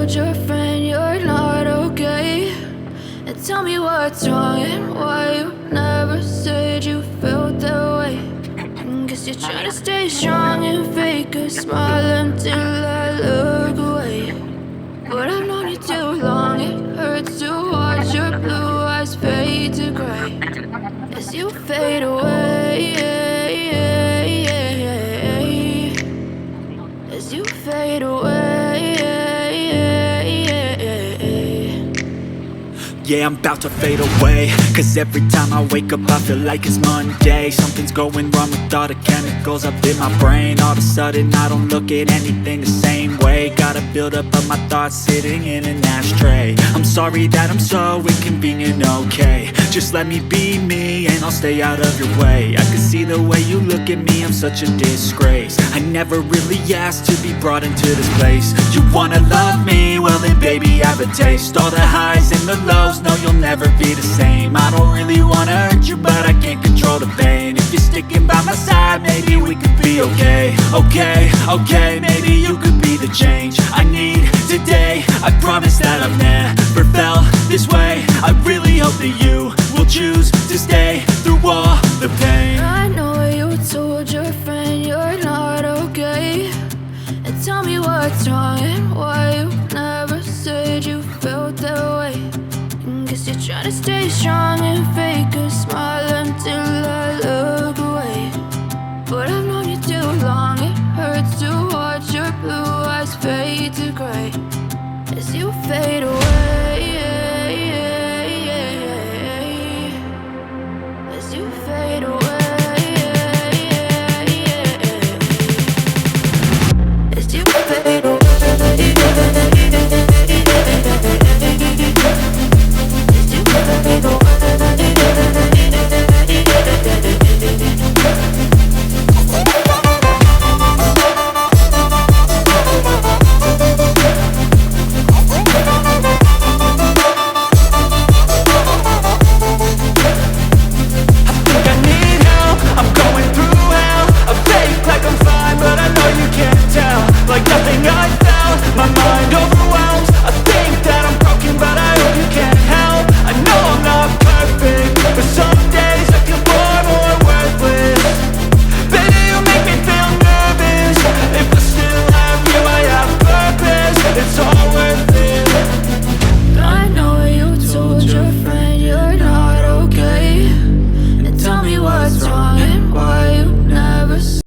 told your friend you're not okay? And tell me what's wrong and why you never said you felt that way. Guess you're trying to stay strong and fake a smile until I look away. But I've known you too long, it hurts to watch your blue eyes fade to gray as you fade away, as you fade away. Yeah, I'm about to fade away, cause every time I wake up I feel like it's Monday. Something's going wrong with all the chemicals up in my brain. All of a sudden I don't look at anything the same way. Gotta build up of my thoughts sitting in an ashtray. I'm sorry that I'm so inconvenient, okay? Just let me be me and I'll stay out of your way. I can see the way you look at me, I'm such a disgrace. I never really asked to be brought into this place. You wanna love me? Well then baby have a taste. All the highs and the lows, no you'll never be the same. I don't really wanna hurt you but I can't control the pain. If you're sticking by my side maybe we could be okay. Okay, maybe you could be the change I need today. I promise that I've never felt this way. I really hope that you will choose to stay through all the pain. I know you told your friend you're not okay. And tell me what's wrong and why you never said you felt that way. Guess you're trying to stay strong and fake a smile until I look away. But I've known you too long, it hurts to watch your blue eyes fade to gray as you fade away.